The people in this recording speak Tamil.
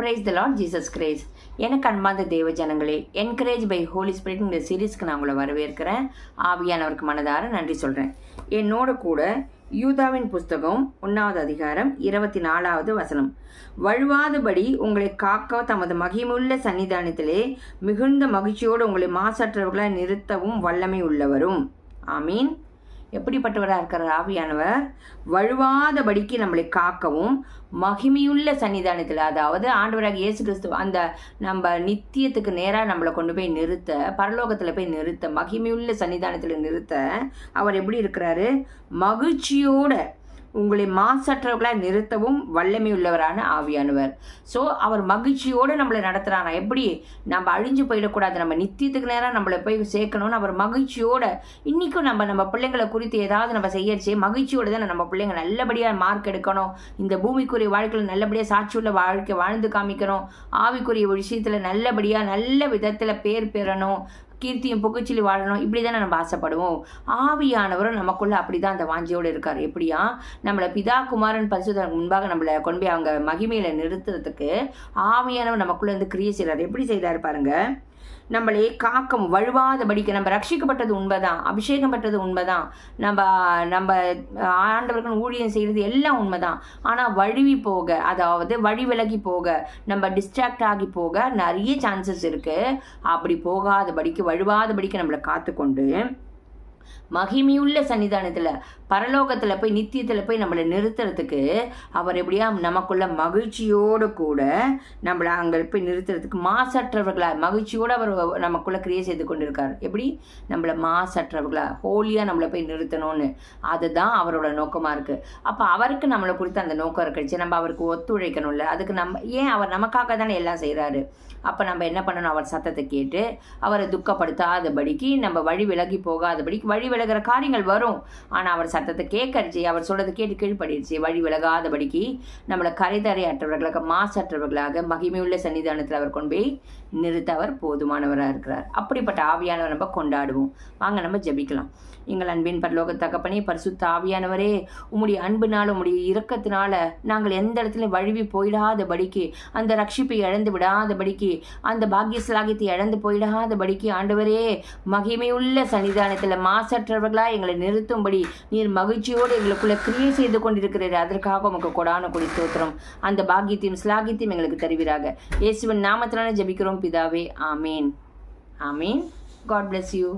Praise the Lord Jesus Christ. எனக்கு அன்பார்ந்த தேவ ஜனங்களே, என்கரேஜ் பை ஹோலி ஸ்பிரிட் இந்த சீரீஸ்க்கு நான் உங்களை வரவேற்கிறேன். ஆவியானவருக்கு மனதார நன்றி சொல்கிறேன். என்னோட கூட யூதாவின் புஸ்தகம் 1வது அதிகாரம் 24வது வசனம். வழுவாதபடி உங்களை காக்க தமது மகிமுள்ள சன்னிதானத்திலே மிகுந்த மகிழ்ச்சியோடு உங்களை மாசற்றவர்களை நிறுத்தவும் வல்லமை உள்ளவரும். ஆமீன். எப்படிப்பட்டவராக இருக்கிற ஆவியானவர் வழுவாதபடிக்கு நம்மளை காக்கவும் மகிமையுள்ள சன்னிதானத்தில், அதாவது ஆண்டவராக இயேசு கிறிஸ்து அந்த நம்ம நித்தியத்துக்கு நேராக நம்மளை கொண்டு போய் நிறுத்த, பரலோகத்தில் போய் நிறுத்த, மகிமையுள்ள சன்னிதானத்தில் நிறுத்த அவர் எப்படி இருக்கிறாரு? மகிழ்ச்சியோட உங்களை மாசற்றவர்களாக நிறுத்தவும் வல்லமை உள்ளவரான ஆவியானவர். ஸோ அவர் மகிழ்ச்சியோடு நம்மளை நடத்துகிறாங்க. எப்படி நம்ம அழிஞ்சு போயிடக்கூடாது, நம்ம நித்தியத்துக்கு நேரம் நம்மளை போய் சேர்க்கணும்னு அவர் மகிழ்ச்சியோட இன்றைக்கும் நம்ம பிள்ளைங்களை குறித்து ஏதாவது நம்ம செய்யறச்சே மகிழ்ச்சியோடு தான் நம்ம பிள்ளைங்க நல்லபடியாக மார்க் எடுக்கணும், இந்த பூமிக்குரிய வாழ்க்கையில் நல்லபடியாக சாட்சியுள்ள வாழ்க்கை வாழ்ந்து காமிக்கணும், ஆவிக்குரிய விஷயத்தில் நல்லபடியாக நல்ல விதத்தில் பேர் பெறணும், கீர்த்தியும் புகழ்ச்சியில் வாழணும், இப்படி தானே நம்ம ஆசைப்படுவோம். ஆவியானவரும் நமக்குள்ள அப்படி தான் அந்த வாஞ்சியோடு இருக்கார். எப்படியா நம்மளை பிதா குமாரன் பரிசுத்தருக்கு முன்பாக நம்மளை கொண்டு போய் அவங்க மகிமையில் நிறுத்துறதுக்கு ஆவியானவர் நமக்குள்ள இருந்து கிரியை செய்கிறார். எப்படி செய்தார் பாருங்க. நம்மளே காக்கம் வழுவாதபடிக்கு, நம்ம ரட்சிக்கப்பட்டது உண்மைதான், அபிஷேகம் பெற்றது உண்மைதான், நம்ம ஆண்டவர்கள் ஊழியம் செய்கிறது எல்லாம் உண்மைதான். ஆனால் வழுவி போக, அதாவது வழி விலகி போக, நம்ம டிஸ்ட்ராக்ட் ஆகி போக நிறைய சான்சஸ் இருக்குது. அப்படி போகாதபடிக்கு, வழுவாதபடிக்கு நம்மளை காத்துக்கொண்டு மகிமையுள்ள சன்னிதானத்தில் பரலோகத்தில் போய் நித்தியத்தில் போய் நம்மளை நிறுத்துறதுக்கு அவர் எப்படியா நமக்குள்ள மகிழ்ச்சியோடு கூட நம்மளை அங்கே போய் நிறுத்துறதுக்கு மாசற்றவர்களாக மகிழ்ச்சியோடு அவர் நமக்குள்ளே கிரியை செய்து கொண்டு இருக்கார். எப்படி நம்மளை மாசற்றவர்களாக ஹோலியாக நம்மளை போய் நிறுத்தணும்னு, அதுதான் அவரோட நோக்கமாக இருக்குது. அப்போ அவருக்கு நம்மளை குறித்து அந்த நோக்கம் இருக்குச்சு, நம்ம அவருக்கு ஒத்துழைக்கணும்ல. அதுக்கு ஏன் அவர் நமக்காக தானே எல்லாம் செய்கிறாரு. அப்போ நம்ம என்ன பண்ணணும்? அவர் சத்தத்தை கேட்டு அவரை துக்கப்படுத்தாதபடிக்கு, நம்ம வழி விலகி போகாதபடிக்கு, வழி விலகிற காரியங்கள் வரும், ஆனால் அவர் சத்தத்தை கேட்கறிச்சு, அவர் சொல்றதை கேட்டு கீழ்படிடுச்சு, வழி விலகாதபடிக்கு நம்மளை கரைதரையற்றவர்களாக மாசற்றவர்களாக மகிமையுள்ள சன்னிதானத்தில் அவர் கொண்டு போய் நிறுத்த அவர் போதுமானவராக இருக்கிறார். அப்படிப்பட்ட ஆவியானவர் நம்ம கொண்டாடுவோம். வாங்க நம்ம ஜெபிக்கலாம். எங்கள் அன்பின் பரலோக தகப்பனே, பரிசுத்த ஆவியானவரே, உம்முடைய அன்பினால உம்முடைய இரக்கத்தினால நாங்கள் எந்த இடத்துலையும் வழுவி போயிடாதபடிக்கு, அந்த ரட்சிப்பை இழந்து விடாதபடிக்கு, அந்த பாக்கியஸ்லாகியத்தை இழந்து போயிடாதபடிக்கு ஆண்டவரே மகிமையுள்ள சன்னிதானத்தில் மாசற்றவர்களா எங்களை நிறுத்தும்படி நீர் மகிழ்ச்சியோடு எங்களுக்குள்ள கிரியை செய்து கொண்டிருக்கிறீர். அதற்காக உமக்கு கொடான கொடி ஸ்தோத்திரம். அந்த பாக்கியத்தையும் ஸ்லாகியத்தையும் எங்களுக்கு தருவீராக. இயேசுவின் நாமத்தினால ஜெபிக்கிறோம் பிதாவே. ஆமீன். ஆமீன். God bless you.